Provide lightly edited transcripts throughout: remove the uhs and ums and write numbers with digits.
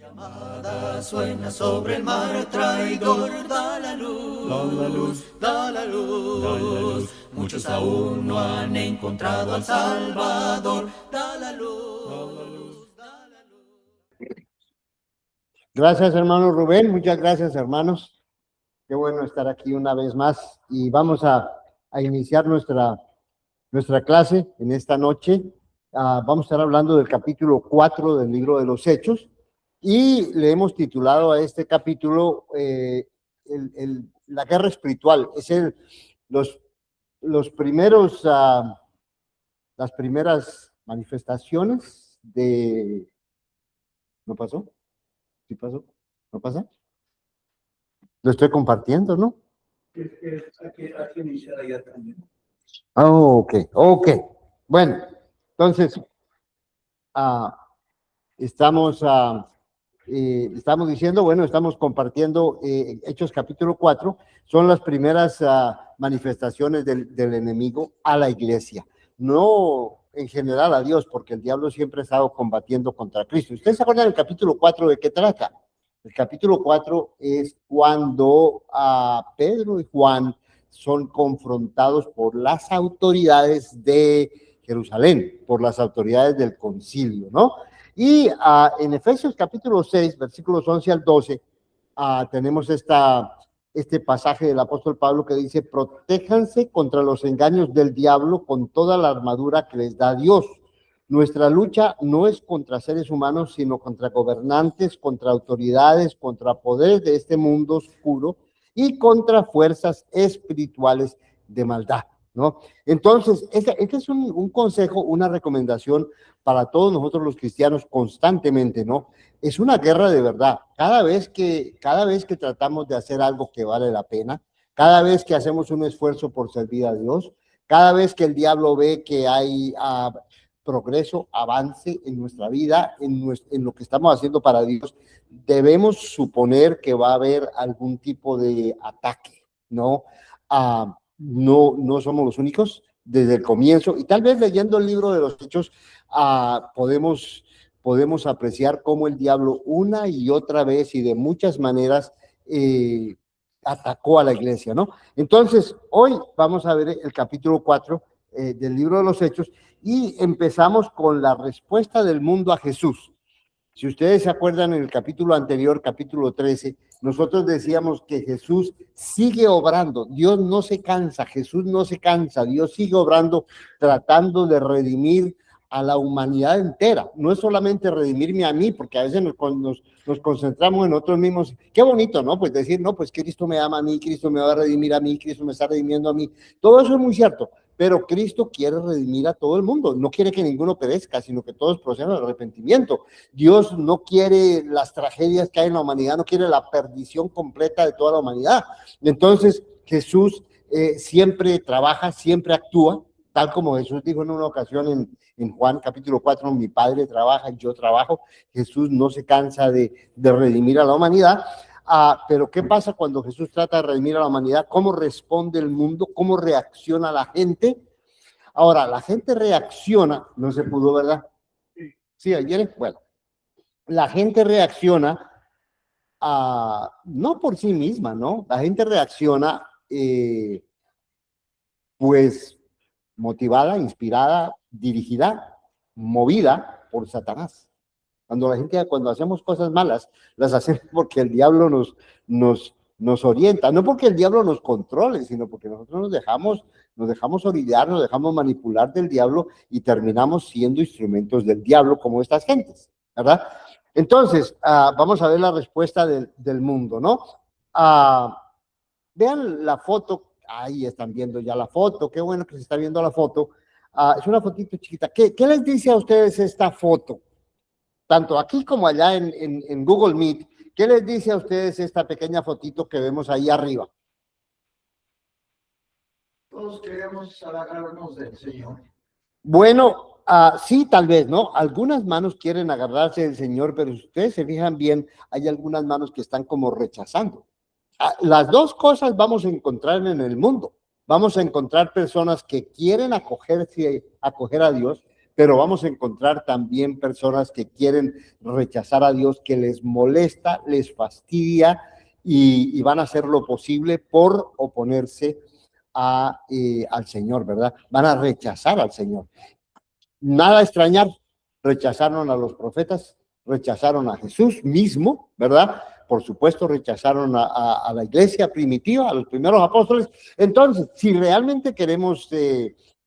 llamada suena sobre el mar traidor, da la luz, da la luz, da la luz, da la luz. Muchos aún no han encontrado al Salvador, da la luz, da la luz, da la luz. Gracias, hermano Rubén, muchas gracias, hermanos. Qué bueno estar aquí una vez más y vamos a iniciar nuestra clase en esta noche. Vamos a estar hablando del capítulo 4 del libro de los Hechos y le hemos titulado a este capítulo la guerra espiritual. Es los primeros, las primeras manifestaciones de... ¿No pasó? ¿Sí pasó? ¿No pasa? Lo estoy compartiendo, ¿no? Hay que iniciar allá también. Ok. Bueno, entonces, estamos diciendo, bueno, estamos compartiendo Hechos capítulo 4, son las primeras manifestaciones del enemigo a la iglesia, no en general a Dios, porque el diablo siempre ha estado combatiendo contra Cristo. ¿Ustedes se acuerdan del capítulo 4 de qué trata? El capítulo 4 es cuando Pedro y Juan son confrontados por las autoridades de Jerusalén, por las autoridades del concilio, ¿no? Y en Efesios capítulo 6, versículos 11 al 12, tenemos este pasaje del apóstol Pablo que dice: protéjanse contra los engaños del diablo con toda la armadura que les da Dios. Nuestra lucha no es contra seres humanos, sino contra gobernantes, contra autoridades, contra poderes de este mundo oscuro y contra fuerzas espirituales de maldad, ¿no? Entonces, este es un consejo, una recomendación para todos nosotros los cristianos constantemente, ¿no? Es una guerra de verdad. Cada vez que tratamos de hacer algo que vale la pena, cada vez que hacemos un esfuerzo por servir a Dios, cada vez que el diablo ve que hay progreso, avance en nuestra vida, en lo que estamos haciendo para Dios, debemos suponer que va a haber algún tipo de ataque, ¿no? No somos los únicos desde el comienzo, y tal vez leyendo el libro de los Hechos podemos apreciar cómo el diablo una y otra vez y de muchas maneras atacó a la iglesia, ¿no? Entonces, hoy vamos a ver el capítulo 4 del libro de los Hechos y empezamos con la respuesta del mundo a Jesús. Si ustedes se acuerdan, en el capítulo anterior, capítulo 13, nosotros decíamos que Jesús sigue obrando. Dios no se cansa, Jesús no se cansa, Dios sigue obrando, tratando de redimir a la humanidad entera. No es solamente redimirme a mí, porque a veces nos concentramos en nosotros mismos. Qué bonito, ¿no? Pues decir, no, pues Cristo me ama a mí, Cristo me va a redimir a mí, Cristo me está redimiendo a mí. Todo eso es muy cierto, pero Cristo quiere redimir a todo el mundo. No quiere que ninguno perezca, sino que todos procedan al arrepentimiento. Dios no quiere las tragedias que hay en la humanidad, no quiere la perdición completa de toda la humanidad. Entonces, Jesús siempre trabaja, siempre actúa, tal como Jesús dijo en una ocasión en Juan capítulo 4, mi Padre trabaja y yo trabajo. Jesús no se cansa de redimir a la humanidad. Pero ¿qué pasa cuando Jesús trata de redimir a la humanidad? ¿Cómo responde el mundo? ¿Cómo reacciona la gente? Ahora, la gente reacciona, no se pudo, ¿verdad? Sí, ayer, bueno, la gente reacciona no por sí misma, ¿no? La gente reacciona pues motivada, inspirada, dirigida, movida por Satanás. Cuando hacemos cosas malas, las hacemos porque el diablo nos orienta, no porque el diablo nos controle, sino porque nosotros nos dejamos orillar, nos dejamos manipular del diablo y terminamos siendo instrumentos del diablo como estas gentes, ¿verdad? Entonces, vamos a ver la respuesta del mundo, ¿no? Vean la foto. Ahí están viendo ya la foto, qué bueno que se está viendo la foto. Es una fotito chiquita. ¿Qué les dice a ustedes esta foto? Tanto aquí como allá en Google Meet, ¿qué les dice a ustedes esta pequeña fotito que vemos ahí arriba? Todos queremos agarrarnos del Señor. Bueno, sí, tal vez, ¿no? Algunas manos quieren agarrarse del Señor, pero si ustedes se fijan bien, hay algunas manos que están como rechazando. Las dos cosas vamos a encontrar en el mundo. Vamos a encontrar personas que quieren acoger a Dios, pero vamos a encontrar también personas que quieren rechazar a Dios, que les molesta, les fastidia y van a hacer lo posible por oponerse al Señor, ¿verdad? Van a rechazar al Señor. Nada extrañar, rechazaron a los profetas, rechazaron a Jesús mismo, ¿verdad? Por supuesto, rechazaron a la iglesia primitiva, a los primeros apóstoles. Entonces, si realmente queremos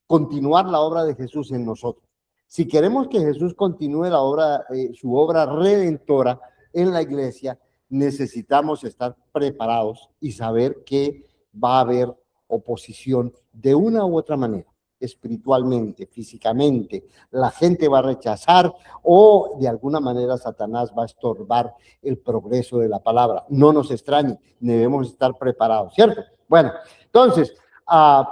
continuar la obra de Jesús en nosotros, si queremos que Jesús continúe la obra, su obra redentora en la iglesia, necesitamos estar preparados y saber que va a haber oposición de una u otra manera, espiritualmente, físicamente. La gente va a rechazar o de alguna manera Satanás va a estorbar el progreso de la palabra. No nos extrañe, debemos estar preparados, ¿cierto? Bueno, entonces,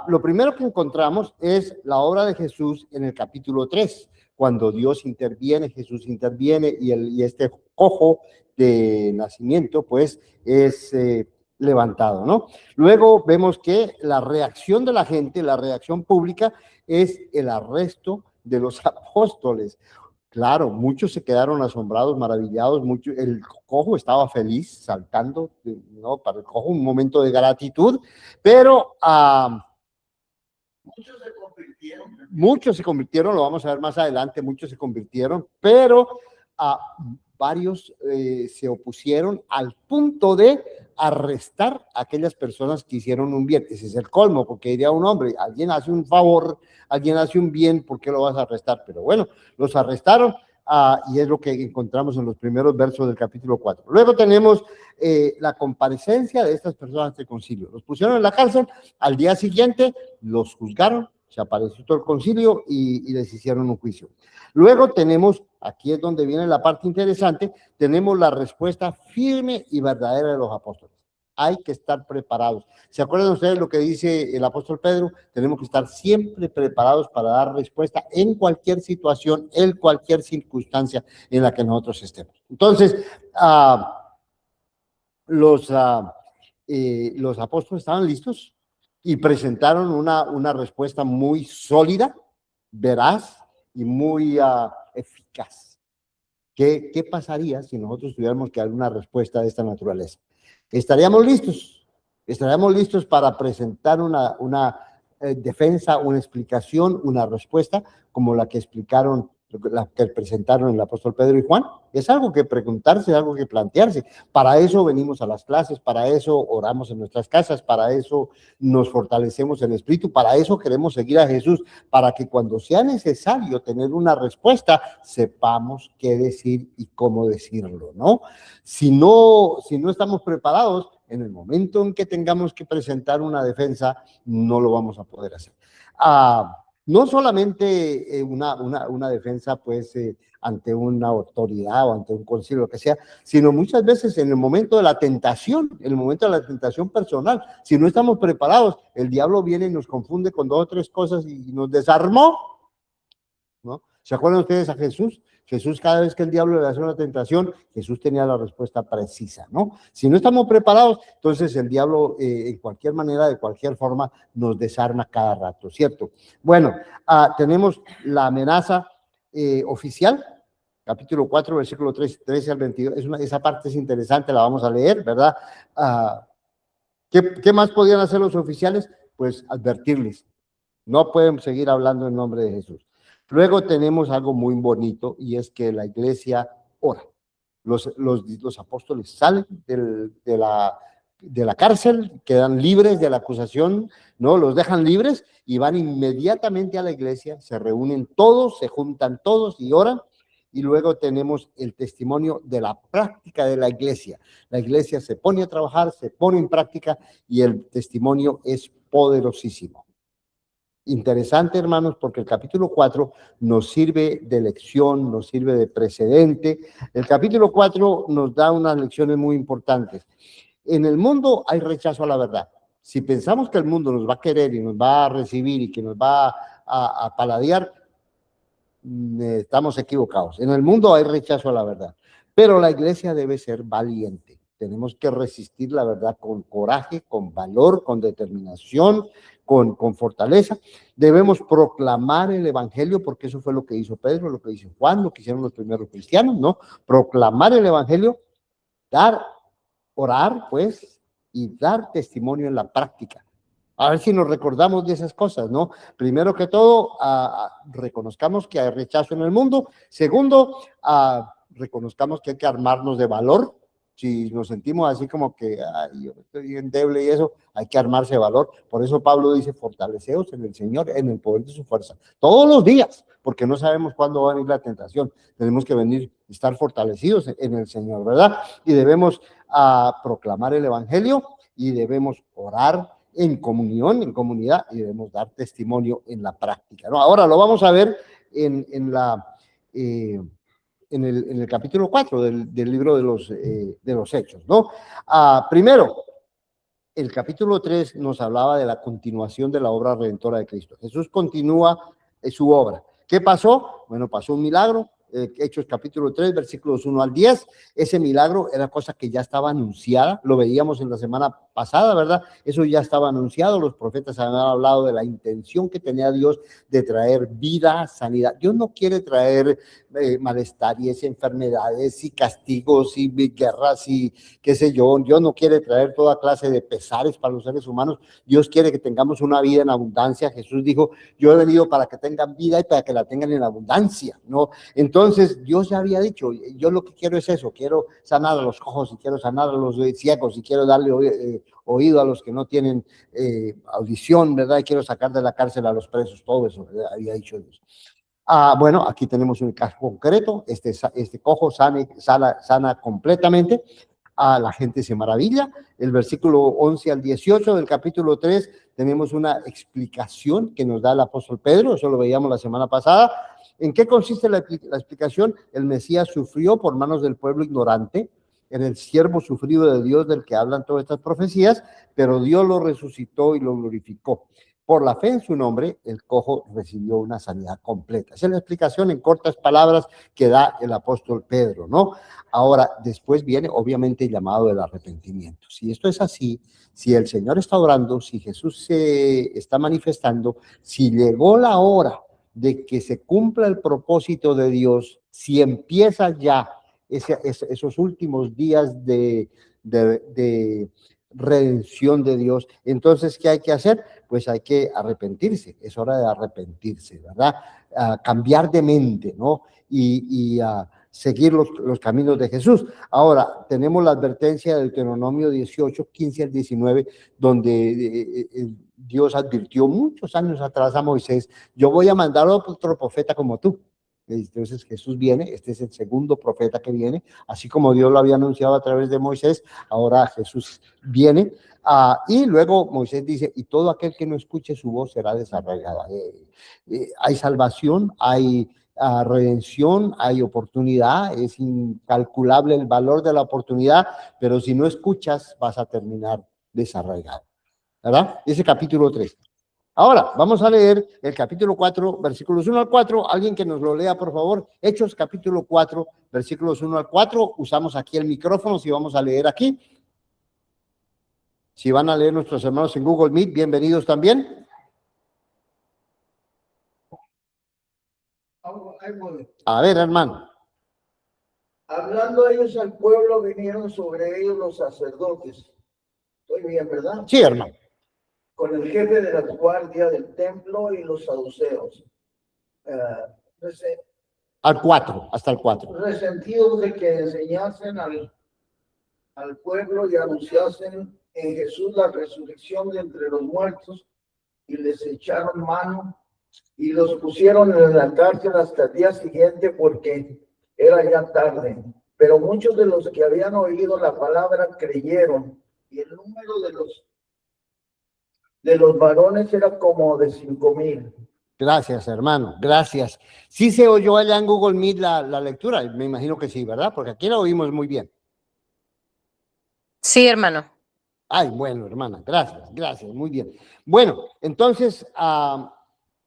lo primero que encontramos es la obra de Jesús en el capítulo 3, cuando Dios interviene, Jesús interviene y este cojo de nacimiento, pues, es levantado, ¿no? Luego vemos que la reacción de la gente, la reacción pública, es el arresto de los apóstoles. Claro, muchos se quedaron asombrados, maravillados, el cojo estaba feliz, saltando, ¿no? Para el cojo un momento de gratitud, pero muchos se convirtieron, lo vamos a ver más adelante, muchos se convirtieron, pero varios se opusieron al punto de arrestar a aquellas personas que hicieron un bien. Ese es el colmo, porque diría un hombre, alguien hace un favor, alguien hace un bien, ¿por qué lo vas a arrestar? Pero bueno, los arrestaron y es lo que encontramos en los primeros versos del capítulo 4. Luego tenemos la comparecencia de estas personas del concilio. Los pusieron en la cárcel, al día siguiente los juzgaron, se apareció todo el concilio y les hicieron un juicio. Luego tenemos, aquí es donde viene la parte interesante, tenemos la respuesta firme y verdadera de los apóstoles. Hay que estar preparados. ¿Se acuerdan ustedes lo que dice el apóstol Pedro? Tenemos que estar siempre preparados para dar respuesta en cualquier situación, en cualquier circunstancia en la que nosotros estemos. Entonces, los apóstoles estaban listos y presentaron una respuesta muy sólida, veraz y muy eficaz. ¿Qué pasaría si nosotros tuviéramos que dar una respuesta de esta naturaleza? ¿Estaríamos listos para presentar una defensa, una explicación, una respuesta como la que presentaron el apóstol Pedro y Juan? Es algo que preguntarse, algo que plantearse. Para eso venimos a las clases, para eso oramos en nuestras casas, para eso nos fortalecemos en el espíritu, para eso queremos seguir a Jesús, para que cuando sea necesario tener una respuesta, sepamos qué decir y cómo decirlo, ¿no? Si no estamos preparados, en el momento en que tengamos que presentar una defensa, no lo vamos a poder hacer. No solamente una defensa, pues, ante una autoridad o ante un concilio, lo que sea, sino muchas veces en el momento de la tentación, personal. Si no estamos preparados, el diablo viene y nos confunde con 2 o 3 cosas y nos desarmó, ¿no? ¿Se acuerdan ustedes a Jesús? Jesús, cada vez que el diablo le hacía una tentación, Jesús tenía la respuesta precisa, ¿no? Si no estamos preparados, entonces el diablo, en cualquier manera, de cualquier forma, nos desarma cada rato, ¿cierto? Bueno, tenemos la amenaza oficial, capítulo 4, versículo 13 al 22. Esa parte es interesante, la vamos a leer, ¿verdad? ¿Qué más podían hacer los oficiales? Pues advertirles. No pueden seguir hablando en nombre de Jesús. Luego tenemos algo muy bonito y es que la iglesia ora. Los apóstoles salen de la cárcel, quedan libres de la acusación, ¿no? Los dejan libres y van inmediatamente a la iglesia, se reúnen todos, se juntan todos y oran. Y luego tenemos el testimonio de la práctica de la iglesia. La iglesia se pone a trabajar, se pone en práctica y el testimonio es poderosísimo. Interesante, hermanos, porque el capítulo 4 nos sirve de lección, nos sirve de precedente. El capítulo 4 nos da unas lecciones muy importantes. En el mundo hay rechazo a la verdad. Si pensamos que el mundo nos va a querer y nos va a recibir y que nos va a paladear, estamos equivocados. En el mundo hay rechazo a la verdad, pero la iglesia debe ser valiente. tenemos que resistir la verdad con coraje, con valor, con determinación, con fortaleza. Debemos proclamar el evangelio, porque eso fue lo que hizo Pedro, lo que hizo Juan, lo que hicieron los primeros cristianos, ¿no? Proclamar el evangelio, orar, pues, y dar testimonio en la práctica. A ver si nos recordamos de esas cosas, ¿no? Primero que todo, reconozcamos que hay rechazo en el mundo. Segundo, reconozcamos que hay que armarnos de valor. Si nos sentimos así como que yo estoy bien débil y eso, hay que armarse de valor. Por eso Pablo dice, fortaleceos en el Señor, en el poder de su fuerza. Todos los días, porque no sabemos cuándo va a venir la tentación. Tenemos que estar fortalecidos en el Señor, ¿verdad? Y debemos proclamar el evangelio y debemos orar en comunión, en comunidad, y debemos dar testimonio en la práctica, ¿no? Ahora lo vamos a ver en el capítulo 4 del libro de los Hechos, ¿no? Primero, el capítulo 3 nos hablaba de la continuación de la obra redentora de Cristo. Jesús continúa su obra. ¿Qué pasó? Bueno, pasó un milagro. Hechos capítulo 3, versículos 1 al 10. Ese milagro era cosa que ya estaba anunciada, lo veíamos en la semana pasada, ¿verdad? Eso ya estaba anunciado, los profetas habían hablado de la intención que tenía Dios de traer vida, sanidad. Dios no quiere traer malestares, enfermedades y castigos y guerras y qué sé yo. Dios no quiere traer toda clase de pesares para los seres humanos. Dios quiere que tengamos una vida en abundancia. Jesús dijo, yo he venido para que tengan vida y para que la tengan en abundancia, ¿no? Entonces, Dios ya había dicho, yo lo que quiero es eso, quiero sanar a los cojos y quiero sanar a los ciegos y quiero darle oído a los que no tienen audición, ¿verdad? Y quiero sacar de la cárcel a los presos, todo eso, ¿verdad? Había dicho Dios. Bueno, aquí tenemos un caso concreto, este cojo sana completamente. La gente se maravilla. El versículo 11 al 18 del capítulo 3 tenemos una explicación que nos da el apóstol Pedro, eso lo veíamos la semana pasada. ¿En qué consiste la explicación? El Mesías sufrió por manos del pueblo ignorante, en el siervo sufrido de Dios del que hablan todas estas profecías, pero Dios lo resucitó y lo glorificó. Por la fe en su nombre, el cojo recibió una sanidad completa. Esa es la explicación en cortas palabras que da el apóstol Pedro, ¿no? Ahora, después viene obviamente el llamado del arrepentimiento. Si esto es así, si el Señor está orando, si Jesús se está manifestando, si llegó la hora de que se cumpla el propósito de Dios, si empieza ya esos últimos días de redención de Dios, entonces, ¿qué hay que hacer? Pues hay que arrepentirse, es hora de arrepentirse, ¿verdad? Cambiar de mente, ¿no? Y seguir los caminos de Jesús. Ahora, tenemos la advertencia del Deuteronomio 18, 15 al 19, donde Dios advirtió muchos años atrás a Moisés, yo voy a mandar a otro profeta como tú. Entonces Jesús viene, este es el segundo profeta que viene, así como Dios lo había anunciado a través de Moisés, ahora Jesús viene, y luego Moisés dice, y todo aquel que no escuche su voz será desarraigado. Hay salvación, hay redención, hay oportunidad, es incalculable el valor de la oportunidad, pero si no escuchas vas a terminar desarraigado, ¿verdad? Ese capítulo 3. Ahora, vamos a leer el capítulo 4, versículos 1 al 4. Alguien que nos lo lea, por favor. Hechos, capítulo 4, versículos 1 al 4. Usamos aquí el micrófono si vamos a leer aquí. Si van a leer nuestros hermanos en Google Meet, bienvenidos también. A ver, hermano. Hablando ellos al pueblo, vinieron sobre ellos los sacerdotes. Estoy bien, ¿verdad? Sí, hermano. Con el jefe de la guardia del templo y los saduceos. Al 4, hasta el 4. Resentidos de que enseñasen al pueblo y anunciasen en Jesús la resurrección de entre los muertos, y les echaron mano y los pusieron en la cárcel hasta el día siguiente porque era ya tarde. Pero muchos de los que habían oído la palabra creyeron, y el número de los varones era como de 5,000. Gracias, hermano, gracias. ¿Sí se oyó allá en Google Meet la lectura? Me imagino que sí, ¿verdad? Porque aquí la oímos muy bien. Sí, hermano. Ay, bueno, hermana, gracias, muy bien. Bueno, entonces,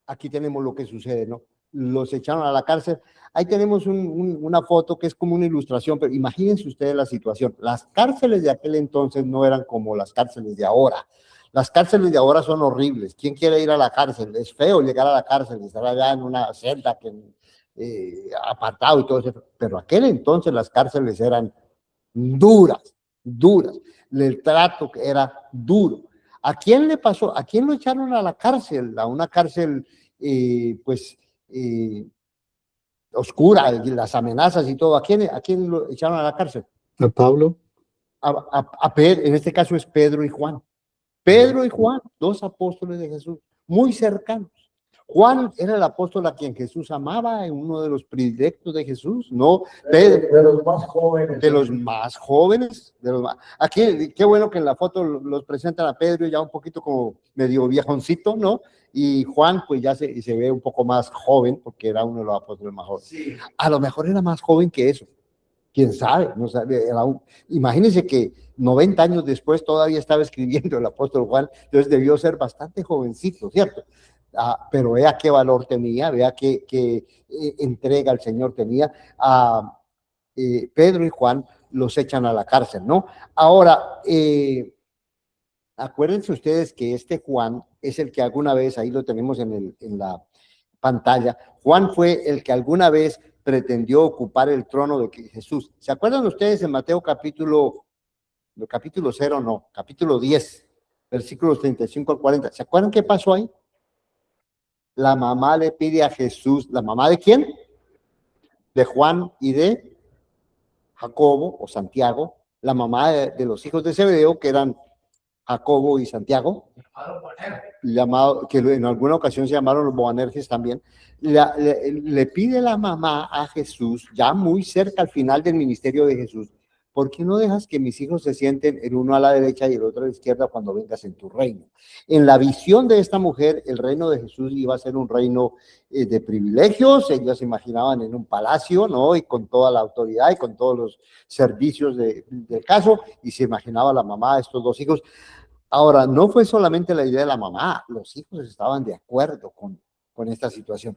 aquí tenemos lo que sucede, ¿no? los echaron a la cárcel. Ahí tenemos una foto que es como una ilustración, pero imagínense ustedes la situación. Las cárceles de aquel entonces no eran como las cárceles de ahora. Las cárceles de ahora son horribles. ¿Quién quiere ir a la cárcel? Es feo llegar a la cárcel y estar allá en una celda apartado y todo eso. Pero aquel entonces las cárceles eran duras, duras. El trato era duro. ¿A quién le pasó? ¿A quién lo echaron a la cárcel? A una cárcel, oscura, las amenazas y todo. ¿A quién lo echaron a la cárcel? A Pablo. En este caso es Pedro y Juan. Pedro y Juan, dos apóstoles de Jesús, muy cercanos. Juan era el apóstol a quien Jesús amaba, uno de los predilectos de Jesús, ¿no? De los más jóvenes. De los más jóvenes. Aquí, qué bueno que en la foto los presentan a Pedro ya un poquito como medio viejoncito, ¿no? Y Juan, pues ya se ve un poco más joven, porque era uno de los apóstoles más jóvenes. Sí. A lo mejor era más joven que eso. ¿Quién sabe? No sabe, imagínense que 90 años después todavía estaba escribiendo el apóstol Juan, entonces debió ser bastante jovencito, ¿cierto? Pero vea qué valor tenía, vea qué entrega el Señor tenía. Pedro y Juan los echan a la cárcel, ¿no? Ahora, acuérdense ustedes que este Juan es el que alguna vez, ahí lo tenemos en la pantalla, Juan fue el que alguna vez pretendió ocupar el trono de Jesús. ¿Se acuerdan ustedes en Mateo capítulo 0, no, capítulo 10, versículos 35 al 40? ¿Se acuerdan qué pasó ahí? La mamá le pide a Jesús, ¿la mamá de quién? De Juan y de Jacobo o Santiago, la mamá de los hijos de Zebedeo, que eran Jacobo y Santiago, que en alguna ocasión se llamaron los Boanerges también. Le pide la mamá a Jesús, ya muy cerca al final del ministerio de Jesús, ¿por qué no dejas que mis hijos se sienten el uno a la derecha y el otro a la izquierda cuando vengas en tu reino? En la visión de esta mujer, el reino de Jesús iba a ser un reino de privilegios. Ellos se imaginaban en un palacio, ¿no? Y con toda la autoridad y con todos los servicios del caso, y se imaginaba la mamá de estos dos hijos. Ahora, no fue solamente la idea de la mamá, los hijos estaban de acuerdo con esta situación.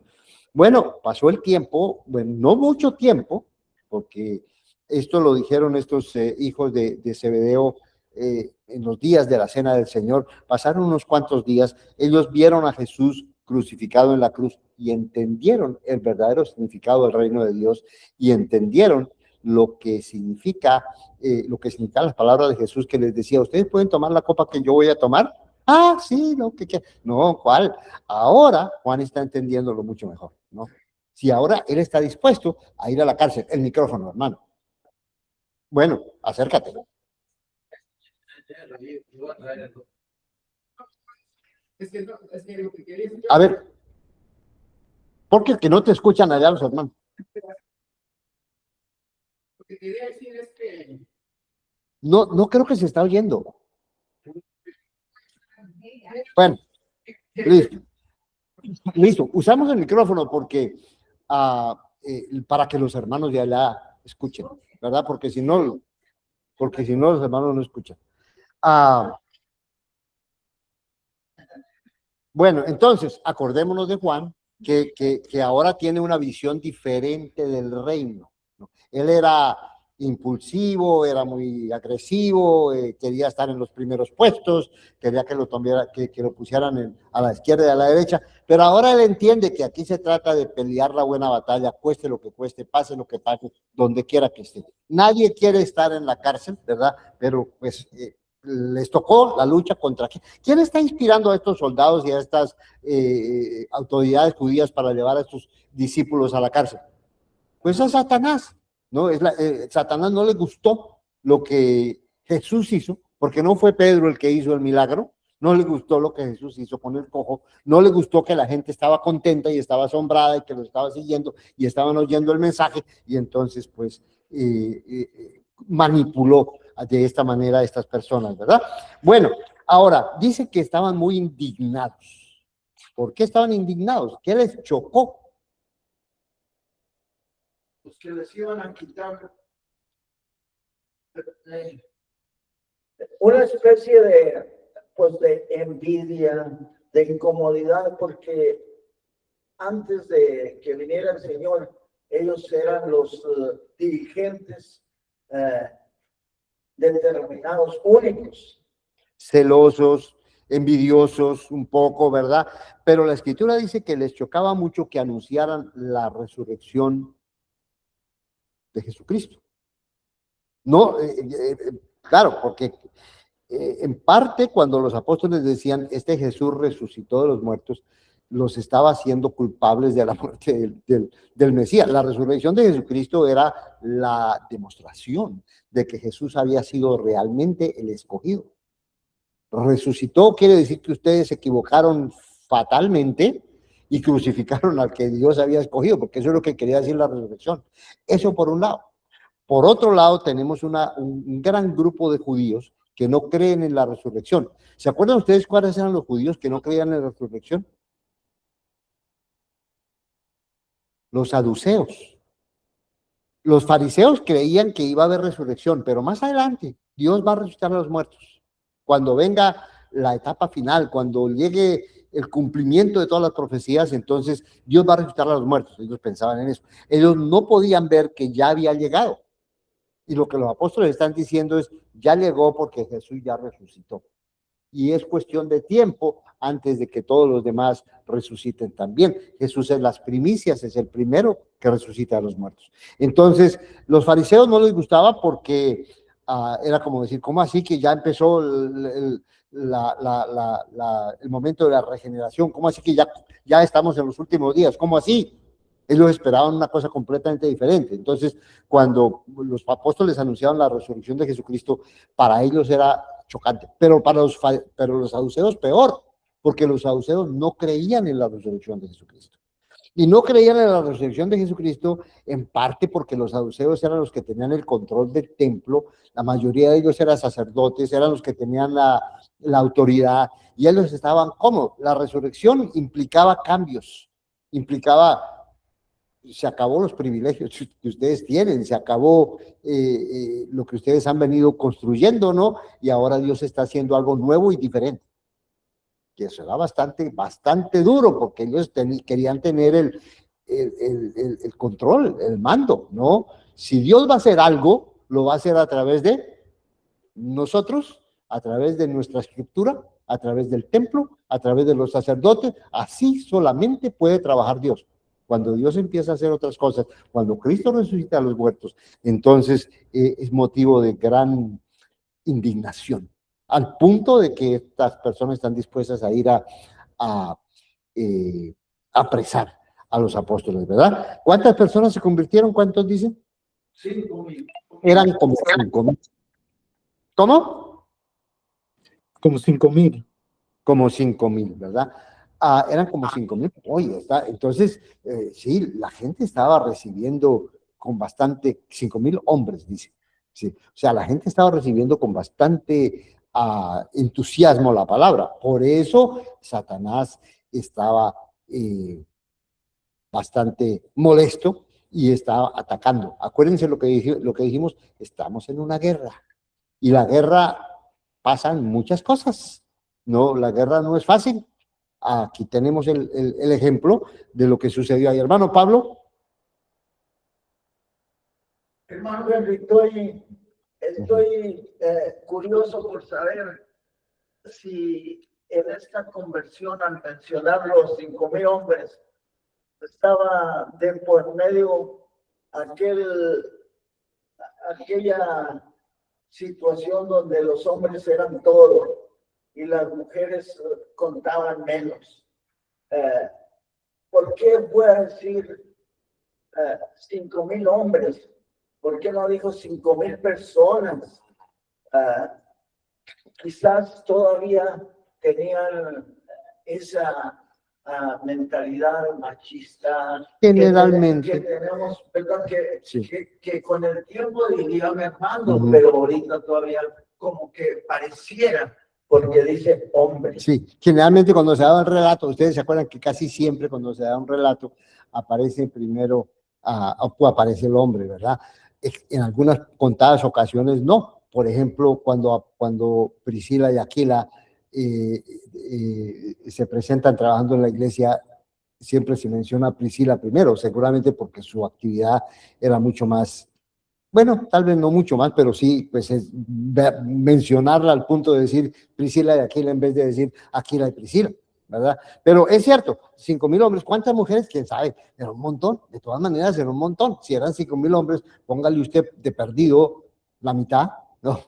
Bueno, pasó el tiempo, bueno, no mucho tiempo, porque esto lo dijeron estos hijos de Zebedeo en los días de la cena del Señor. Pasaron unos cuantos días, ellos vieron a Jesús crucificado en la cruz y entendieron el verdadero significado del reino de Dios y entendieron lo que significan las palabras de Jesús que les decía, ¿ustedes pueden tomar la copa que yo voy a tomar? Ah, sí, no, ¿cuál? Ahora Juan está entendiéndolo mucho mejor, ¿no? Si ahora él está dispuesto a ir a la cárcel, el micrófono, hermano. Bueno, acércate. A ver, porque el que no te escuchan allá los hermanos. Lo que quería decir es que no creo que se está oyendo. Bueno, listo. Usamos el micrófono porque para que los hermanos de allá escuchen, ¿verdad? Porque si no los hermanos no escuchan. Bueno, entonces, acordémonos de Juan, que ahora tiene una visión diferente del reino, ¿no? Él era impulsivo, era muy agresivo, quería estar en los primeros puestos, quería que lo pusieran a la izquierda y a la derecha, pero ahora él entiende que aquí se trata de pelear la buena batalla, cueste lo que cueste, pase lo que pase, donde quiera que esté. Nadie quiere estar en la cárcel, ¿verdad? Pero pues les tocó la lucha contra quién está inspirando a estos soldados y a estas autoridades judías para llevar a estos discípulos a la cárcel. Pues a Satanás, ¿no? Satanás no le gustó lo que Jesús hizo, porque no fue Pedro el que hizo el milagro, no le gustó lo que Jesús hizo con el cojo, no le gustó que la gente estaba contenta y estaba asombrada y que lo estaba siguiendo y estaban oyendo el mensaje, y entonces pues manipuló de esta manera a estas personas, ¿verdad? Bueno, ahora, dice que estaban muy indignados. ¿Por qué estaban indignados? ¿Qué les chocó? Pues que les iban a quitar una especie de envidia, de incomodidad, porque antes de que viniera el Señor, ellos eran los dirigentes determinados, únicos. Celosos, envidiosos un poco, ¿verdad? Pero la Escritura dice que les chocaba mucho que anunciaran la resurrección de Jesucristo. No, claro, porque en parte cuando los apóstoles decían, este Jesús resucitó de los muertos, los estaba haciendo culpables de la muerte del Mesías. La resurrección de Jesucristo era la demostración de que Jesús había sido realmente el escogido. Resucitó quiere decir que ustedes se equivocaron fatalmente y crucificaron al que Dios había escogido, porque eso es lo que quería decir la resurrección. Eso por un lado. Por otro lado, tenemos un gran grupo de judíos que no creen en la resurrección. ¿Se acuerdan ustedes cuáles eran los judíos que no creían en la resurrección? Los saduceos. Los fariseos creían que iba a haber resurrección, pero más adelante Dios va a resucitar a los muertos. Cuando venga la etapa final, cuando llegue el cumplimiento de todas las profecías, entonces Dios va a resucitar a los muertos. Ellos pensaban en eso. Ellos no podían ver que ya había llegado. Y lo que los apóstoles están diciendo es, ya llegó porque Jesús ya resucitó. Y es cuestión de tiempo antes de que todos los demás resuciten también. Jesús es las primicias, es el primero que resucita a los muertos. Entonces, los fariseos no les gustaba porque era como decir, ¿cómo así que ya empezó el momento de la regeneración? ¿Cómo así que ya estamos en los últimos días? ¿Cómo así? Ellos esperaban una cosa completamente diferente. Entonces, cuando los apóstoles anunciaron la resurrección de Jesucristo, para ellos era chocante. Pero los saduceos peor, porque los saduceos no creían en la resurrección de Jesucristo. Y no creían en la resurrección de Jesucristo en parte porque los saduceos eran los que tenían el control del templo, la mayoría de ellos eran sacerdotes, eran los que tenían la autoridad, y ellos estaban cómodos. La resurrección implicaba cambios, implicaba... se acabó los privilegios que ustedes tienen, se acabó lo que ustedes han venido construyendo, ¿no? Y ahora Dios está haciendo algo nuevo y diferente. Que eso era bastante duro, porque ellos querían tener el control, el mando, ¿no? Si Dios va a hacer algo, lo va a hacer a través de nosotros, a través de nuestra escritura, a través del templo, a través de los sacerdotes. Así solamente puede trabajar Dios. Cuando Dios empieza a hacer otras cosas, cuando Cristo resucita a los muertos, entonces es motivo de gran indignación, al punto de que estas personas están dispuestas a ir a apresar a los apóstoles, ¿verdad? ¿Cuántas personas se convirtieron? ¿Cuántos dicen? 5,000. Eran como 5,000. ¿Cómo? Como 5,000. Como 5,000, ¿verdad? Eran como 5,000. Oye, entonces, sí, la gente estaba recibiendo con bastante, 5,000 hombres, dice. Sí, o sea, la gente estaba recibiendo con bastante entusiasmo la palabra. Por eso Satanás estaba bastante molesto y estaba atacando. Acuérdense lo que dijimos, estamos en una guerra. Y la guerra pasan muchas cosas. No, la guerra no es fácil. Aquí tenemos el ejemplo de lo que sucedió ahí. Hermano Pablo. Hermano Henry, estoy curioso por saber si en esta conversión, al mencionar los 5,000 hombres, estaba de por medio aquella situación donde los hombres eran todo y las mujeres contaban menos. ¿Por qué voy a decir 5,000 hombres? ¿Por qué no dijo 5,000 personas? Quizás todavía tenían esa mentalidad machista. Generalmente. Que tenemos, ¿verdad? Sí. Que con el tiempo diría mi hermano, Uh-huh. pero ahorita todavía como que pareciera, porque dice hombre. Sí, generalmente cuando se da un relato, ustedes se acuerdan que casi siempre cuando se da un relato aparece primero, aparece el hombre, ¿verdad? En algunas contadas ocasiones no. Por ejemplo, cuando Priscila y Aquila se presentan trabajando en la iglesia, siempre se menciona a Priscila primero, seguramente porque su actividad era mucho más, bueno, tal vez no mucho más, pero sí, pues es mencionarla al punto de decir Priscila y Aquila en vez de decir Aquila y Priscila, ¿verdad? Pero es cierto, 5,000 hombres, ¿cuántas mujeres? ¿Quién sabe? Era un montón, de todas maneras era un montón. Si eran 5,000 hombres, póngale usted de perdido la mitad, ¿no?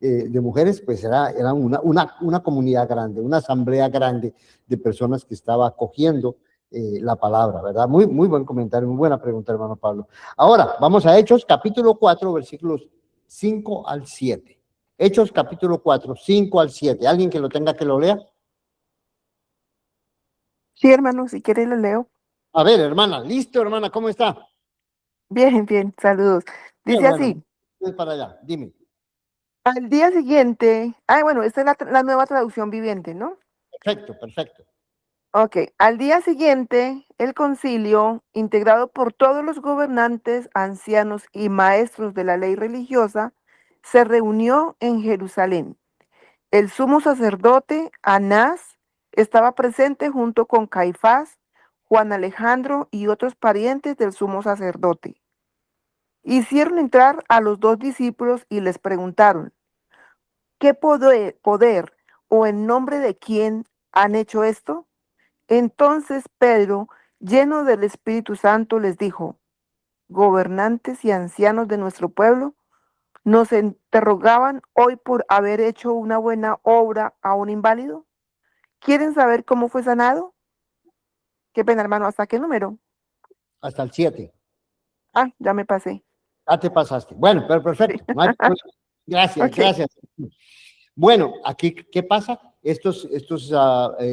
De mujeres, pues era una comunidad grande, una asamblea grande de personas que estaba acogiendo la palabra, ¿verdad? Muy, muy buen comentario, muy buena pregunta, hermano Pablo. Ahora, vamos a Hechos, capítulo 4, versículos 5 al 7. Hechos, capítulo 4, 5 al 7. ¿Alguien que lo tenga que lo lea? Sí, hermano, si quiere lo leo. A ver, hermana, listo, hermana, ¿cómo está? Bien, bien, saludos. Qué Dice bueno, así, voy para allá, dime. al día siguiente, bueno, esta es la nueva traducción viviente, ¿no? Perfecto, perfecto. Ok, al día siguiente, el concilio, integrado por todos los gobernantes, ancianos y maestros de la ley religiosa, se reunió en Jerusalén. El sumo sacerdote Anás estaba presente junto con Caifás, Juan Alejandro y otros parientes del sumo sacerdote. Hicieron entrar a los dos discípulos y les preguntaron, ¿qué poder o en nombre de quién han hecho esto? Entonces Pedro, lleno del Espíritu Santo, les dijo, gobernantes y ancianos de nuestro pueblo, nos interrogaban hoy por haber hecho una buena obra a un inválido. ¿Quieren saber cómo fue sanado? Qué pena, hermano, ¿hasta qué número? Hasta el 7. Ah, ya me pasé. Ya te pasaste. Bueno, pero perfecto. No hay problema. Gracias, Ok. gracias. Bueno, aquí, ¿qué pasa? Estos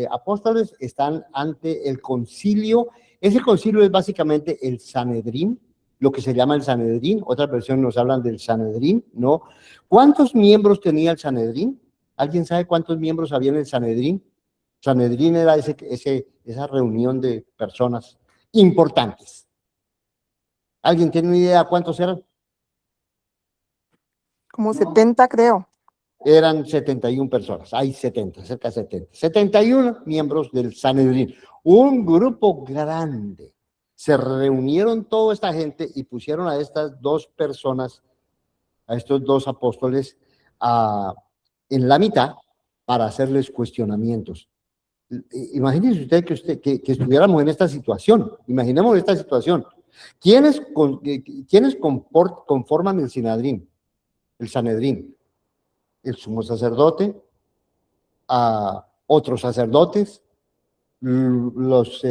apóstoles están ante el concilio. Ese concilio es básicamente el Sanedrín, lo que se llama el Sanedrín. Otras versiones nos hablan del Sanedrín, ¿no? ¿Cuántos miembros tenía el Sanedrín? ¿Alguien sabe cuántos miembros había en el Sanedrín? Sanedrín era esa reunión de personas importantes. ¿Alguien tiene una idea cuántos eran? Como 70, creo. Eran 71 personas, hay 70, cerca de 70. 71 miembros del Sanedrín, un grupo grande. Se reunieron toda esta gente y pusieron a estas dos personas, a estos dos apóstoles, en la mitad para hacerles cuestionamientos. Imagínense que estuviéramos en esta situación, imaginemos esta situación. ¿Quiénes conforman el Sanedrín? El Sanedrín, el sumo sacerdote, a otros sacerdotes, los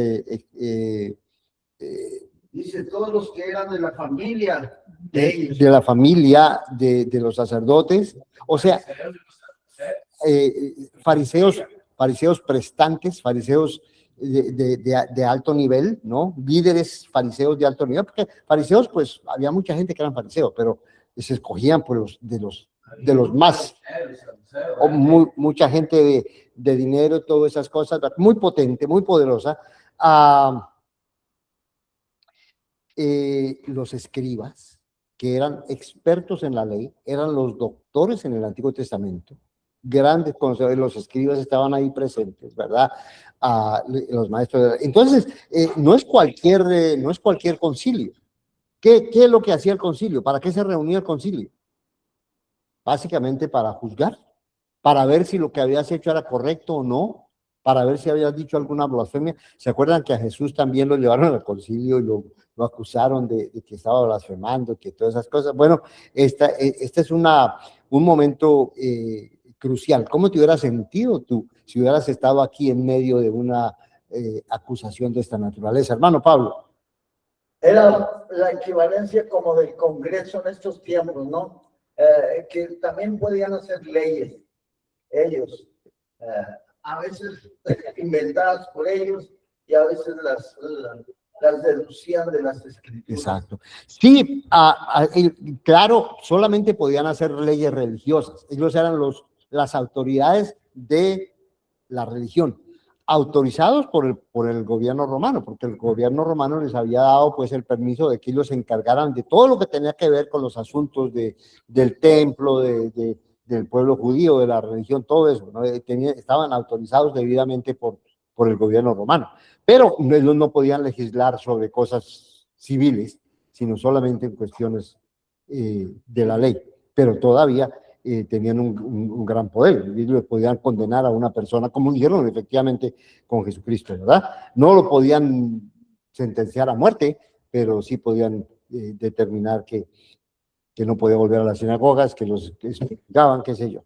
Dice todos los que eran de la familia de ellos. de la familia de los sacerdotes, o sea, fariseos prestantes, fariseos de alto nivel, ¿no? Líderes fariseos de alto nivel, porque fariseos, pues había mucha gente que eran fariseos, pero se escogían por de los más, o mucha gente de dinero, todas esas cosas, muy potente, muy poderosa. Los escribas, que eran expertos en la ley, eran los doctores en el Antiguo Testamento, grandes conocedores, los escribas estaban ahí presentes, ¿verdad? Los maestros de la ley. Entonces, no es cualquier concilio. ¿Qué es lo que hacía el concilio? ¿Para qué se reunía el concilio? Básicamente para juzgar, para ver si lo que habías hecho era correcto o no, para ver si habías dicho alguna blasfemia. ¿Se acuerdan que a Jesús también lo llevaron al concilio y lo acusaron de que estaba blasfemando, que todas esas cosas? Bueno, este es un momento crucial. ¿Cómo te hubieras sentido tú si hubieras estado aquí en medio de una acusación de esta naturaleza? Hermano Pablo. Era la equivalencia como del Congreso en estos tiempos, ¿no? Que también podían hacer leyes, ellos, a veces inventadas por ellos y a veces las deducían de las escrituras. Exacto. Sí, claro, solamente podían hacer leyes religiosas. Ellos eran las autoridades de la religión, autorizados por el gobierno romano, porque el gobierno romano les había dado pues el permiso de que ellos se encargaran de todo lo que tenía que ver con los asuntos del templo, del pueblo judío, de la religión, todo eso, ¿no? Estaban autorizados debidamente por por el gobierno romano. Pero ellos no podían legislar sobre cosas civiles, sino solamente en cuestiones de la ley. Pero todavía tenían un gran poder, y le podían condenar a una persona, como hicieron efectivamente con Jesucristo, ¿verdad? No lo podían sentenciar a muerte, pero sí podían determinar que no podía volver a las sinagogas, que los expulgaban, qué sé yo.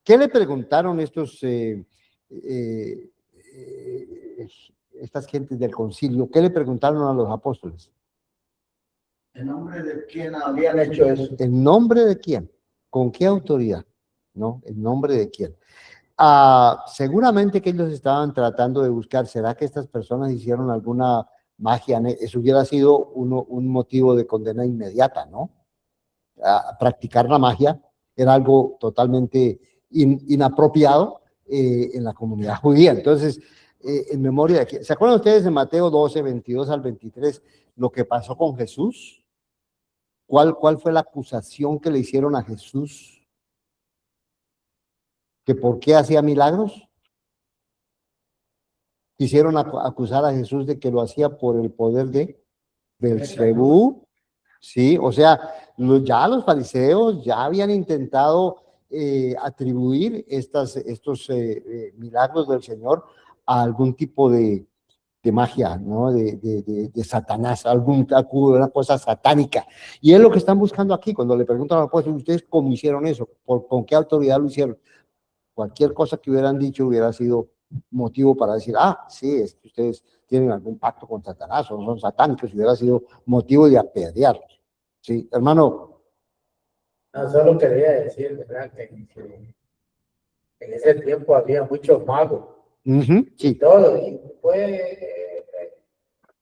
¿Qué le preguntaron estas gentes del concilio? ¿Qué le preguntaron a los apóstoles? ¿En nombre de quién habían hecho eso? ¿En nombre de quién? ¿Con qué autoridad? ¿No? ¿En nombre de quién? Seguramente que ellos estaban tratando de buscar, ¿será que estas personas hicieron alguna magia? Eso hubiera sido un motivo de condena inmediata, ¿no? Practicar la magia era algo totalmente inapropiado en la comunidad judía. Entonces, en memoria de que, ¿se acuerdan ustedes de Mateo 12, 22 al 23, lo que pasó con Jesús? ¿Cuál fue la acusación que le hicieron a Jesús? ¿Que por qué hacía milagros? Quisieron acusar a Jesús de que lo hacía por el poder de Belcebú, sí, o sea, ya los fariseos ya habían intentado atribuir estos milagros del Señor a algún tipo de magia, ¿no? De Satanás, alguna cosa satánica. Y es lo que están buscando aquí, cuando le preguntan a los apóstoles, ¿ustedes cómo hicieron eso? ¿Con qué autoridad lo hicieron? Cualquier cosa que hubieran dicho hubiera sido motivo para decir, sí, es que ustedes tienen algún pacto con Satanás o son satánicos, hubiera sido motivo de apedrearlos. Sí, hermano. No, solo quería decir, ¿verdad? Que en ese tiempo había muchos magos. Sí. Y todo, y fue,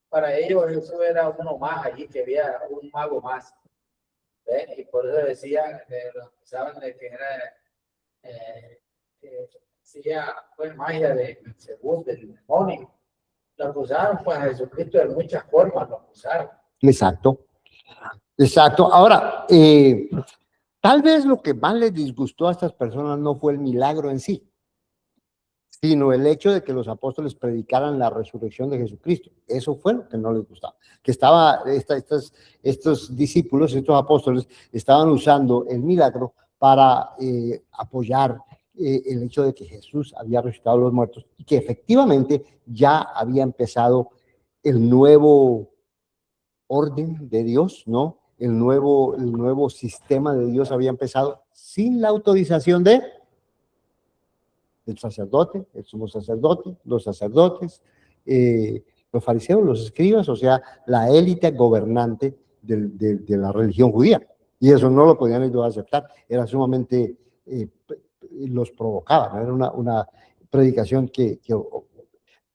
para ellos eso era uno más allí, que había un mago más. ¿Ves? Y por eso decían, lo acusaban de que hacía pues magia de Belcebú, del demonio. Lo acusaron pues a Jesucristo de muchas formas, lo acusaron. Exacto. Ahora, tal vez lo que más les disgustó a estas personas no fue el milagro en sí, sino el hecho de que los apóstoles predicaran la resurrección de Jesucristo. Eso fue lo que no les gustaba. Que estos discípulos, estos apóstoles, estaban usando el milagro para apoyar el hecho de que Jesús había resucitado a los muertos y que efectivamente ya había empezado el nuevo orden de Dios, ¿no? El nuevo sistema de Dios había empezado sin la autorización del sacerdote, el sumo sacerdote, los sacerdotes, los fariseos, los escribas, o sea, la élite gobernante de la religión judía. Y eso no lo podían ellos aceptar, era sumamente, los provocaba, ¿no? Era una predicación que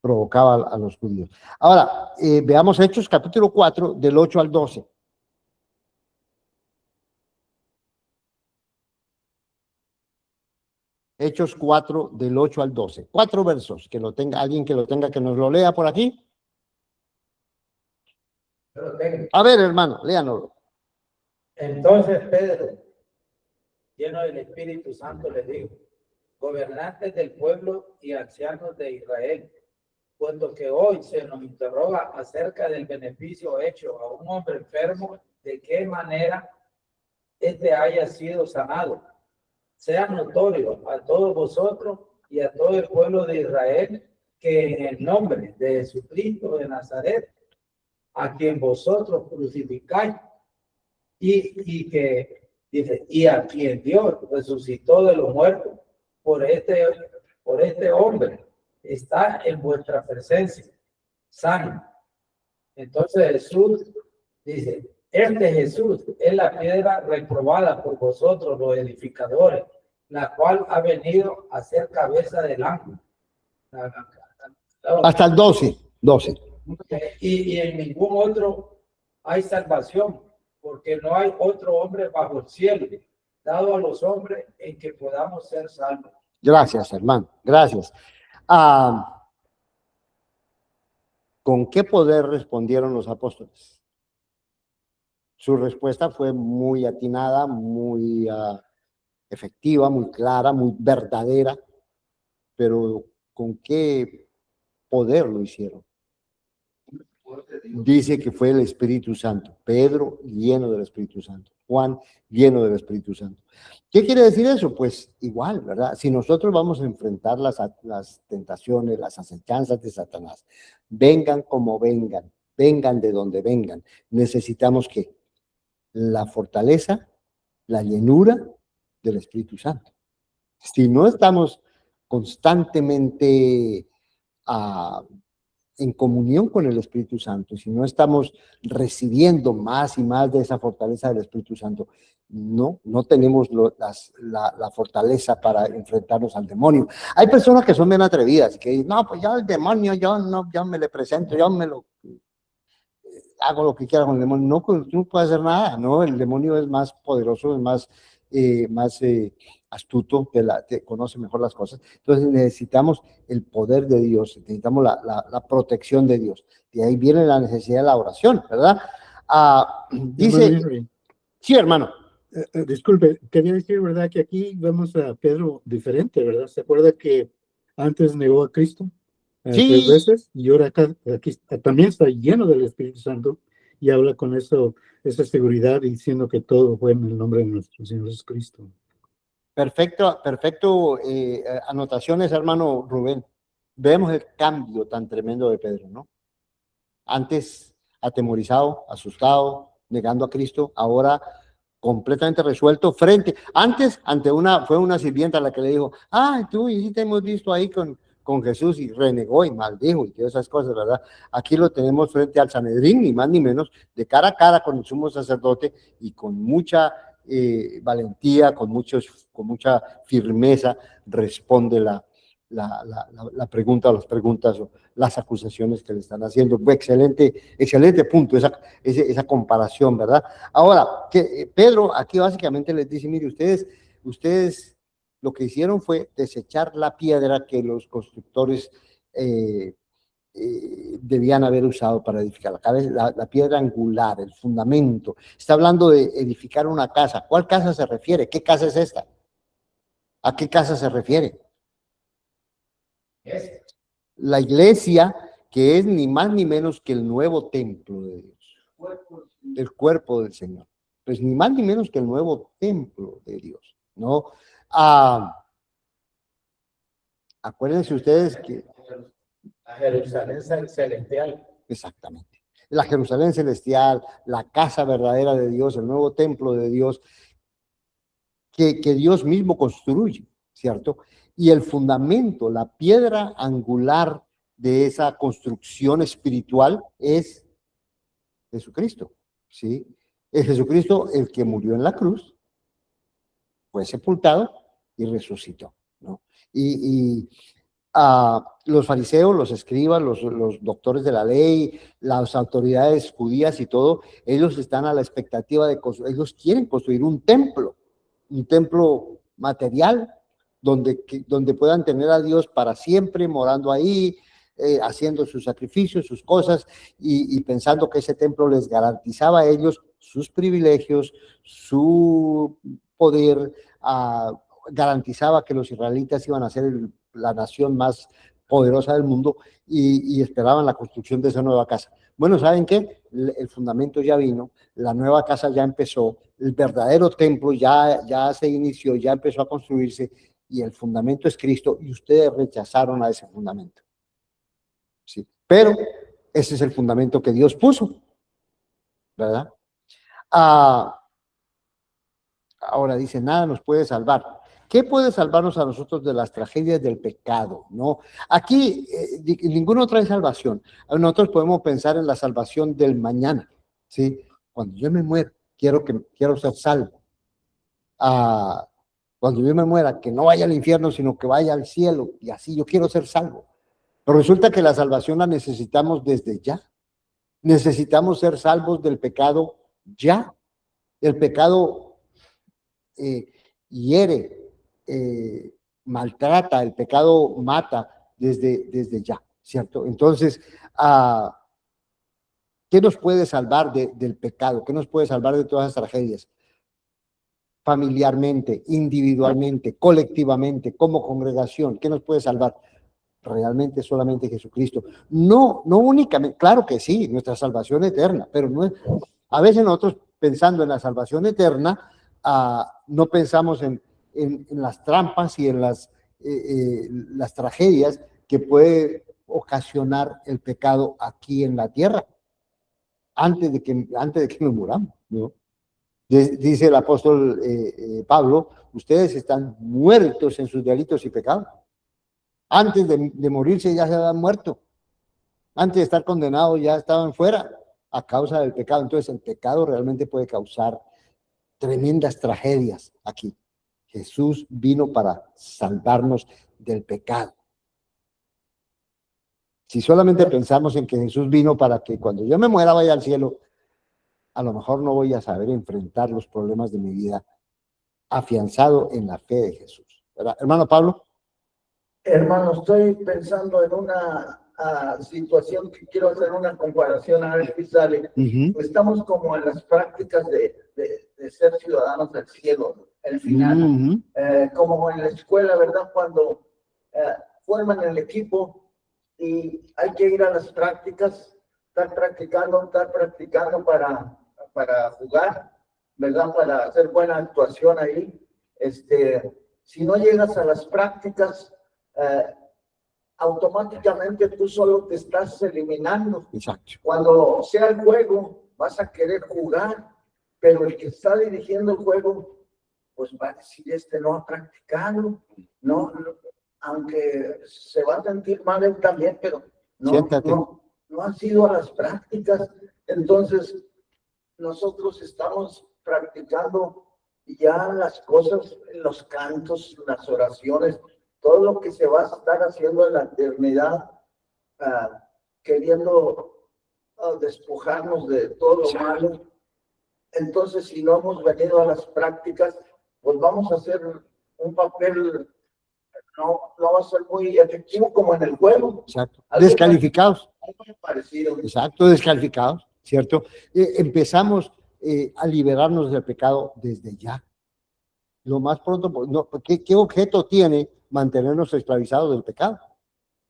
provocaba a los judíos. Ahora, veamos Hechos capítulo 4, del 8 al 12. Hechos 4, del 8 al 12. 4 versos, que lo tenga, alguien que lo tenga, que nos lo lea por aquí. A ver, hermano, léanoslo. Entonces Pedro, lleno del Espíritu Santo, les dijo: gobernantes del pueblo y ancianos de Israel, puesto que hoy se nos interroga acerca del beneficio hecho a un hombre enfermo, de qué manera este haya sido sanado, sea notorio a todos vosotros y a todo el pueblo de Israel que en el nombre de Jesucristo de Nazaret, a quien vosotros crucificáis, y que dice, y a quien Dios resucitó de los muertos, por este hombre está en vuestra presencia sano. Entonces Jesús dice: este Jesús es la piedra reprobada por vosotros los edificadores, la cual ha venido a ser cabeza del ángulo. Hasta el 12. Y en ningún otro hay salvación, porque no hay otro hombre bajo el cielo dado a los hombres en que podamos ser salvos. Gracias, hermano, gracias. ¿Con qué poder respondieron los apóstoles? Su respuesta fue muy atinada, muy efectiva, muy clara, muy verdadera, pero con qué poder lo hicieron. Dice que fue el Espíritu Santo. Pedro lleno del Espíritu Santo. Juan lleno del Espíritu Santo. ¿Qué quiere decir eso? Pues igual, ¿verdad? Si nosotros vamos a enfrentar las tentaciones, las acechanzas de Satanás, vengan como vengan, vengan de donde vengan, necesitamos que la fortaleza, la llenura del Espíritu Santo. Si no estamos constantemente en comunión con el Espíritu Santo, si no estamos recibiendo más y más de esa fortaleza del Espíritu Santo, no tenemos la fortaleza para enfrentarnos al demonio. Hay personas que son bien atrevidas, que dicen, no, pues ya el demonio, yo me le presento, yo me lo hago lo que quiera con el demonio. No, tú no puedes hacer nada, ¿no? El demonio es más poderoso, es más astuto, te conoce mejor las cosas. Entonces necesitamos el poder de Dios, necesitamos la protección de Dios. De ahí viene la necesidad de la oración, ¿verdad? Dice, sí, hermano. Disculpe, quería decir, ¿verdad? Que aquí vemos a Pedro diferente, ¿verdad? ¿Se acuerda que antes negó a Cristo? Sí. 3 veces, y ahora aquí también está lleno del Espíritu Santo y habla con esa seguridad, diciendo que todo fue en el nombre de nuestro Señor Jesucristo. Perfecto, anotaciones, hermano Rubén. Vemos el cambio tan tremendo de Pedro, ¿no? Antes atemorizado, asustado, negando a Cristo, ahora completamente resuelto antes fue una sirvienta la que le dijo, tú y sí te hemos visto ahí con Jesús, y renegó y maldijo y todas esas cosas, ¿verdad? Aquí lo tenemos frente al Sanedrín, ni más ni menos, de cara a cara con el sumo sacerdote, y con mucha valentía, con mucha firmeza, responde la pregunta o las preguntas o las acusaciones que le están haciendo. Excelente punto, esa comparación, ¿verdad? Ahora, que Pedro aquí básicamente les dice, mire, ustedes lo que hicieron fue desechar la piedra que los constructores debían haber usado para edificar la piedra angular, el fundamento. Está hablando de edificar una casa. ¿Cuál casa se refiere? ¿Qué casa es esta? ¿A qué casa se refiere? La iglesia, que es ni más ni menos que el nuevo templo de Dios, el cuerpo del Señor. Pues ni más ni menos que el nuevo templo de Dios, ¿no? Acuérdense ustedes que la Jerusalén celestial. Exactamente. La Jerusalén celestial, la casa verdadera de Dios, el nuevo templo de Dios, que Dios mismo construye, ¿cierto? Y el fundamento, la piedra angular de esa construcción espiritual es Jesucristo, ¿sí? Es Jesucristo el que murió en la cruz, fue sepultado y resucitó, ¿no? Los fariseos, los escribas, los doctores de la ley, las autoridades judías y todo, ellos están a la expectativa ellos quieren construir un templo material, donde puedan tener a Dios para siempre, morando ahí, haciendo sus sacrificios, sus cosas, y pensando que ese templo les garantizaba a ellos sus privilegios, su poder, garantizaba que los israelitas iban a ser la nación más poderosa del mundo, y esperaban la construcción de esa nueva casa. Bueno, ¿saben qué? El fundamento ya vino, la nueva casa ya empezó, el verdadero templo ya se inició, ya empezó a construirse, y el fundamento es Cristo, y ustedes rechazaron a ese fundamento. Sí, pero ese es el fundamento que Dios puso, ¿verdad? Ahora dice, nada nos puede salvar. ¿Qué puede salvarnos a nosotros de las tragedias del pecado? ¿No? Aquí ninguno trae salvación. Nosotros podemos pensar en la salvación del mañana, ¿sí? Cuando yo me muera, quiero ser salvo. Cuando yo me muera, que no vaya al infierno, sino que vaya al cielo, y así yo quiero ser salvo. Pero resulta que la salvación la necesitamos desde ya. Necesitamos ser salvos del pecado ya. El pecado hiere, maltrata, el pecado mata desde ya, ¿cierto? Entonces, ¿qué nos puede salvar del pecado? ¿Qué nos puede salvar de todas las tragedias? Familiarmente, individualmente, colectivamente, como congregación, ¿qué nos puede salvar? realmente solamente Jesucristo. No únicamente, claro que sí, nuestra salvación eterna, pero no es, a veces nosotros pensando en la salvación eterna, no pensamos en las trampas y en las tragedias que puede ocasionar el pecado aquí en la tierra, antes de que nos muramos, ¿no? Dice el apóstol Pablo, ustedes están muertos en sus delitos y pecados. Antes de morirse ya se habían muerto. Antes de estar condenados ya estaban fuera a causa del pecado. Entonces el pecado realmente puede causar tremendas tragedias aquí. Jesús vino para salvarnos del pecado. Si solamente pensamos en que Jesús vino para que cuando yo me muera vaya al cielo, a lo mejor no voy a saber enfrentar los problemas de mi vida afianzado en la fe de Jesús. ¿Verdad? Hermano Pablo. Hermano, estoy pensando en una situación que quiero hacer una comparación a ver si sale. Estamos como en las prácticas de ser ciudadanos del cielo, el final. Como en la escuela, ¿verdad? Cuando forman el equipo y hay que ir a las prácticas, estar practicando para jugar, ¿verdad? Para hacer buena actuación ahí. Si no llegas a las prácticas, automáticamente tú solo te estás eliminando. Exacto. Cuando sea el juego, vas a querer jugar, pero el que está dirigiendo el juego, pues va a decir, no ha practicado, no, aunque se va a sentir mal él también, pero no ha sido a las prácticas. Entonces, nosotros estamos practicando ya las cosas, los cantos, las oraciones, todo lo que se va a estar haciendo en la eternidad, queriendo despojarnos de todo lo malo. Entonces, si no hemos venido a las prácticas, pues vamos a hacer un papel, no va a ser muy efectivo como en el juego. Exacto. Descalificados. Algo parecido. Exacto, descalificados, ¿cierto? Empezamos a liberarnos del pecado desde ya. Lo más pronto, ¿qué objeto tiene mantenernos esclavizados del pecado?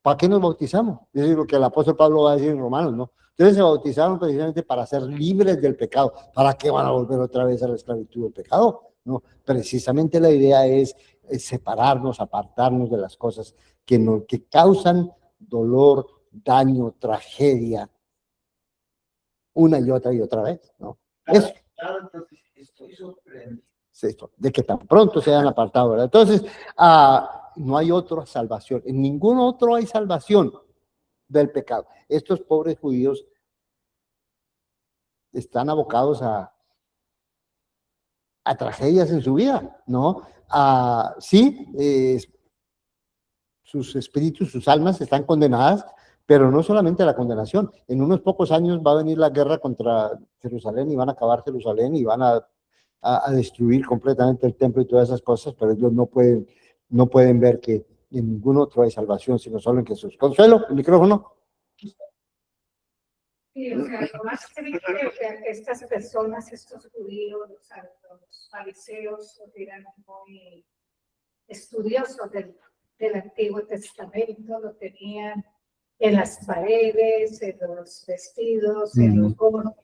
¿Para qué nos bautizamos? Es lo que el apóstol Pablo va a decir en Romanos, ¿no? Entonces se bautizaron precisamente para ser libres del pecado. ¿Para qué van a volver otra vez a la esclavitud del pecado? No, precisamente la idea es separarnos, apartarnos de las cosas que causan dolor, daño, tragedia, una y otra vez, ¿no? Eso. Entonces, estoy sorprendido. De que tan pronto se hayan apartado, ¿verdad? Entonces, no hay otra salvación, en ningún otro hay salvación del pecado. Estos pobres judíos están abocados a tragedias en su vida, ¿no? Sí, sus espíritus, sus almas están condenadas, pero no solamente la condenación. En unos pocos años va a venir la guerra contra Jerusalén y van a acabar Jerusalén y van a destruir completamente el templo y todas esas cosas, pero ellos no pueden ver que en ningún otro hay salvación, sino solo en Jesús. Consuelo, el micrófono. Sí, o sea, lo más triste es que estas personas, estos judíos, los fariseos, eran muy estudiosos del Antiguo Testamento, lo tenían en las paredes, en los vestidos, en los gorros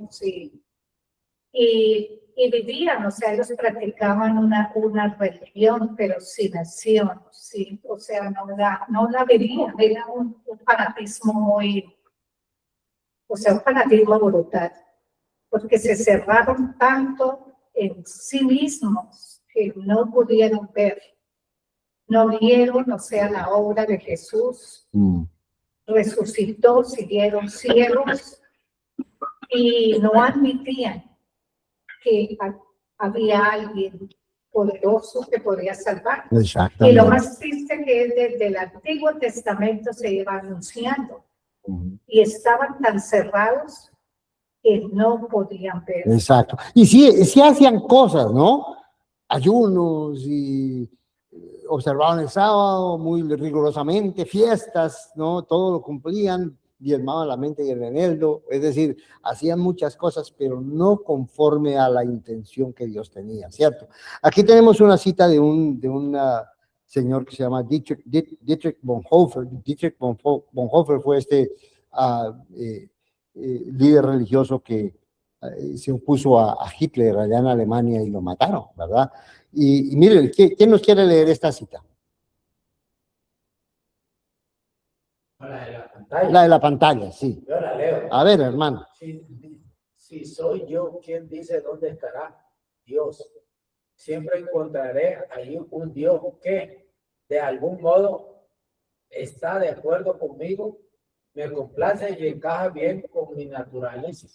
y vivían, o sea, ellos practicaban una religión, pero sin acción, ¿sí? O sea, no la vivían, era un fanatismo muy, o sea, un fanatismo brutal, porque se cerraron tanto en sí mismos que no pudieron ver, no vieron, o sea, la obra de Jesús, resucitó, siguieron ciegos y no admitían que había alguien poderoso que podía salvar. Y lo más triste que es desde el Antiguo Testamento se iba anunciando y estaban tan cerrados que no podían ver. Exacto. Y sí hacían cosas, ¿no? Ayunos y observaban el sábado muy rigurosamente, fiestas, ¿no? Todo lo cumplían, diezmaban la mente y el eneldo, es decir, hacían muchas cosas, pero no conforme a la intención que Dios tenía, ¿cierto? Aquí tenemos una cita de un señor que se llama Dietrich Bonhoeffer. Dietrich Bonhoeffer fue líder religioso que se opuso a Hitler allá en Alemania y lo mataron, ¿verdad? Y miren, ¿quién nos quiere leer esta cita? La de la pantalla. La de la pantalla, sí. Yo la leo. A ver, hermano. Si soy yo quien dice dónde estará Dios, siempre encontraré ahí un Dios que de algún modo está de acuerdo conmigo, me complace y encaja bien con mi naturaleza.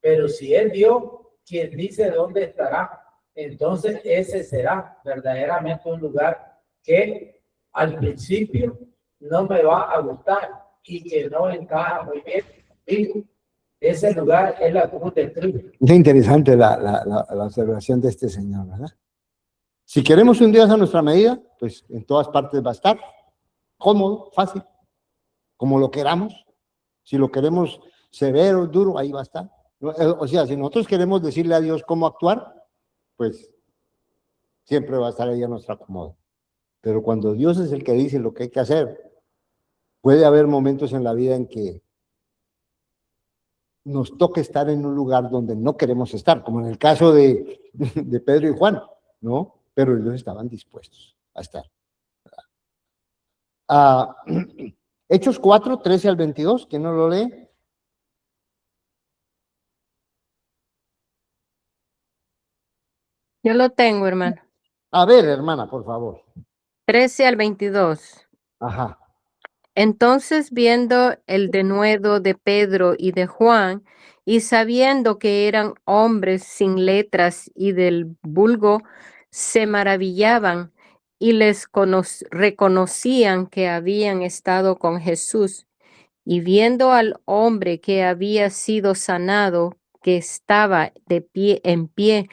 Pero si es Dios quien dice dónde estará, entonces ese será verdaderamente un lugar que al principio no me va a gustar y que no encaja muy bien conmigo. Ese lugar es la cruz de Cristo. Es interesante la observación de este señor, ¿verdad? Si queremos un Dios a nuestra medida, pues en todas partes va a estar, cómodo, fácil, como lo queramos. Si lo queremos severo, duro, ahí va a estar. O sea, si nosotros queremos decirle a Dios cómo actuar, pues siempre va a estar ahí a nuestro acomodo. Pero cuando Dios es el que dice lo que hay que hacer, puede haber momentos en la vida en que nos toque estar en un lugar donde no queremos estar, como en el caso de Pedro y Juan, ¿no? Pero ellos estaban dispuestos a estar. Hechos 4, 13 al 22, ¿quién no lo lee? Yo lo tengo, hermano. A ver, hermana, por favor. 13 al 22. Ajá. Entonces, viendo el denuedo de Pedro y de Juan, y sabiendo que eran hombres sin letras y del vulgo, se maravillaban y les reconocían que habían estado con Jesús. Y viendo al hombre que había sido sanado, que estaba de pie en pie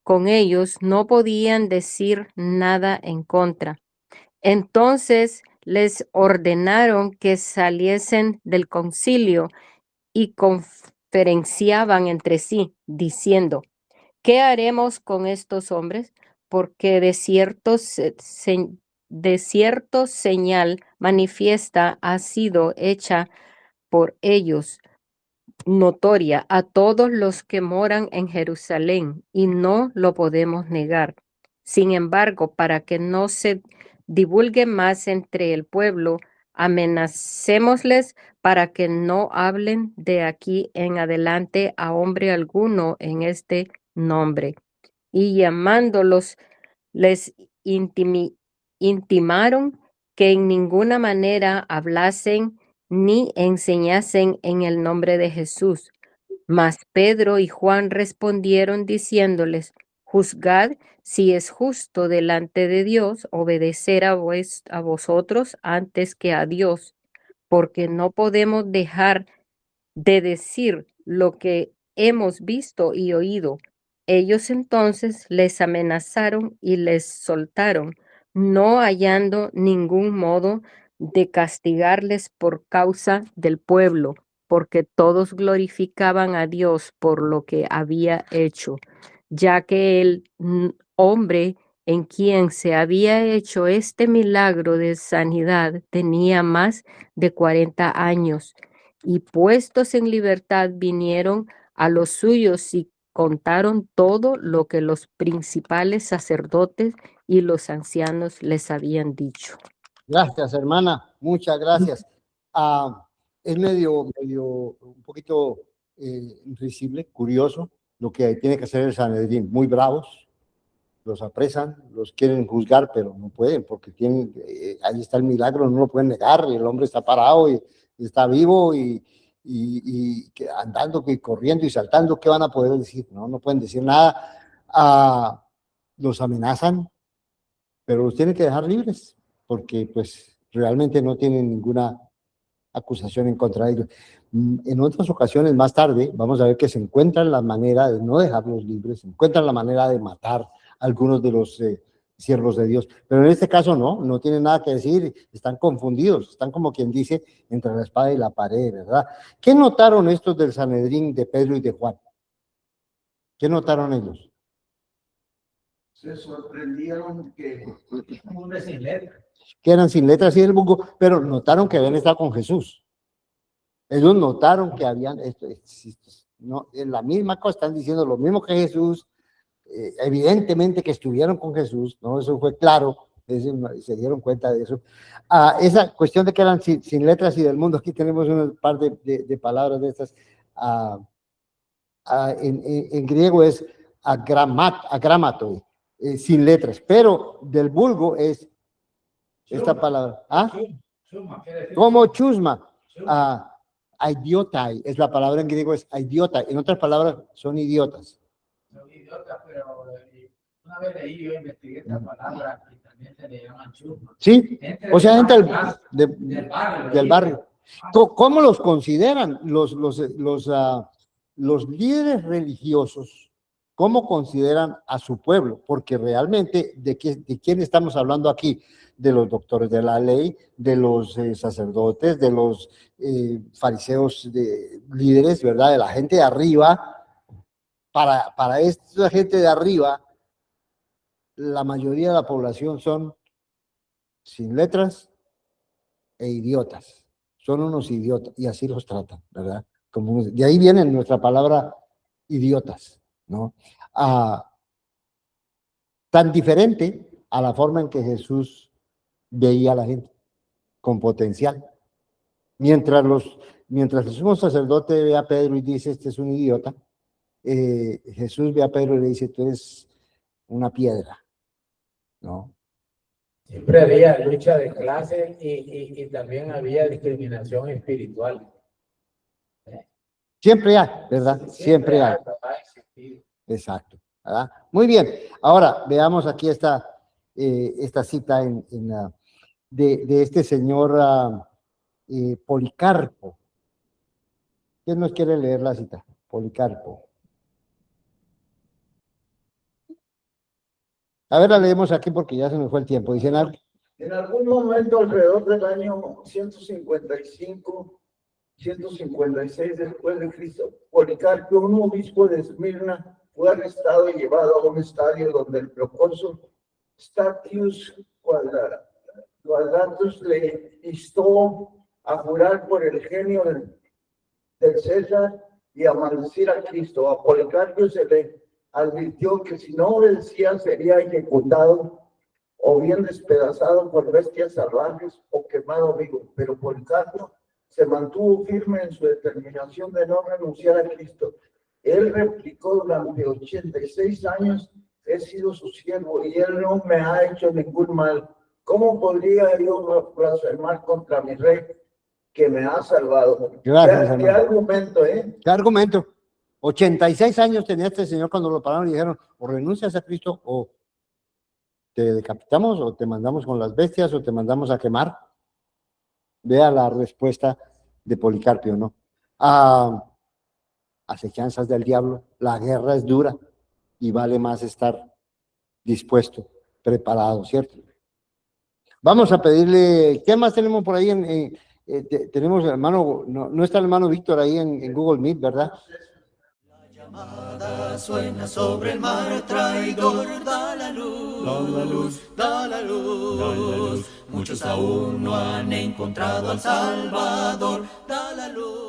con ellos, no podían decir nada en contra. Entonces les ordenaron que saliesen del concilio y conferenciaban entre sí, diciendo, ¿qué haremos con estos hombres? Porque de cierto señal manifiesta ha sido hecha por ellos, notoria a todos los que moran en Jerusalén, y no lo podemos negar. Sin embargo, para que no se divulgue más entre el pueblo, amenacémosles para que no hablen de aquí en adelante a hombre alguno en este nombre. Y llamándolos, les intimaron que en ninguna manera hablasen ni enseñasen en el nombre de Jesús. Mas Pedro y Juan respondieron diciéndoles, juzgad si es justo delante de Dios obedecer a vosotros antes que a Dios, porque no podemos dejar de decir lo que hemos visto y oído. Ellos entonces les amenazaron y les soltaron, no hallando ningún modo de castigarles por causa del pueblo, porque todos glorificaban a Dios por lo que había hecho, ya que el hombre en quien se había hecho este milagro de sanidad tenía más de 40 años. Y puestos en libertad vinieron a los suyos y contaron todo lo que los principales sacerdotes y los ancianos les habían dicho. Gracias, hermana. Muchas gracias. Es medio un poquito risible, curioso, lo que tiene que hacer el Sanedrín. Muy bravos, los apresan, los quieren juzgar, pero no pueden, porque tienen, ahí está el milagro, no lo pueden negar, el hombre está parado y está vivo y andando y corriendo y saltando, ¿qué van a poder decir? No pueden decir nada. Los amenazan, pero los tienen que dejar libres, porque pues realmente no tienen ninguna acusación en contra de ellos. En otras ocasiones, más tarde, vamos a ver que se encuentran la manera de no dejarlos libres, se encuentran la manera de matar a algunos de los siervos de Dios, pero en este caso no tienen nada que decir, están confundidos, están como quien dice, entre la espada y la pared, ¿verdad? ¿Qué notaron estos del Sanedrín de Pedro y de Juan? ¿Qué notaron ellos? se sorprendieron que Un hombre sin letra. que eran sin letras y del vulgo, pero notaron que habían estado con Jesús. Ellos notaron que habían, no, en la misma cosa, están diciendo lo mismo que Jesús, evidentemente que estuvieron con Jesús, ¿no? Eso fue claro, se dieron cuenta de eso. Esa cuestión de que eran sin letras y del mundo, aquí tenemos un par de palabras de estas. En griego es agramato, sin letras, pero del vulgo es esta palabra. Chusma, ¿qué decir? Como chusma. Chusma. Idiotai, es la palabra en griego, es idiotai. En otras palabras, son idiotas. Son idiotas, pero una vez leí, yo investigué esta palabra y también se le llaman chusma. Sí, o sea, gente del barrio. del barrio. ¿Cómo los consideran los líderes religiosos? ¿Cómo consideran a su pueblo? Porque realmente, ¿de quién estamos hablando aquí? De los doctores de la ley, de los sacerdotes, de los fariseos, líderes, ¿verdad? De la gente de arriba. Para esta gente de arriba, la mayoría de la población son sin letras e idiotas. Son unos idiotas y así los tratan, ¿verdad? De ahí viene nuestra palabra idiotas, ¿no? Tan diferente a la forma en que Jesús veía a la gente, con potencial. Mientras el sumo sacerdote ve a Pedro y dice, este es un idiota, Jesús ve a Pedro y le dice, tú eres una piedra, ¿no? Siempre había lucha de clases y también había discriminación espiritual. Siempre hay, ¿verdad? Siempre hay. Exacto, ¿verdad? Muy bien. Ahora veamos aquí esta cita de este señor Policarpo. ¿Quién nos quiere leer la cita? Policarpo. A ver, la leemos aquí porque ya se nos fue el tiempo. Dicen algo. En algún momento alrededor del año 155, 156 después de Cristo, Policarpo, un obispo de Esmirna, fue arrestado y llevado a un estadio donde el procónsul Statius Quadratus le instó a jurar por el genio del César y a maldecir a Cristo. A Policarpo se le advirtió que si no obedecía sería ejecutado o bien despedazado por bestias salvajes o quemado vivo. Pero Policarpo se mantuvo firme en su determinación de no renunciar a Cristo. Él replicó: durante 86 años he sido su siervo y él no me ha hecho ningún mal. ¿Cómo podría yo blasfemar contra mi rey que me ha salvado? Gracias, ¿Qué argumento, eh? ¿Qué argumento? 86 años tenía este señor cuando lo pararon y dijeron, o renuncias a Cristo o te decapitamos o te mandamos con las bestias o te mandamos a quemar. Vea la respuesta de Policarpio, ¿no? Acechanzas del diablo, la guerra es dura y vale más estar dispuesto, preparado, ¿cierto? Vamos a pedirle, ¿qué más tenemos por ahí? Tenemos el hermano, no está el hermano Víctor ahí en Google Meet, ¿verdad? Suena sobre el mar traidor, da la luz, da la luz, da la luz, da la luz. Muchos aún no han encontrado al Salvador, da la luz.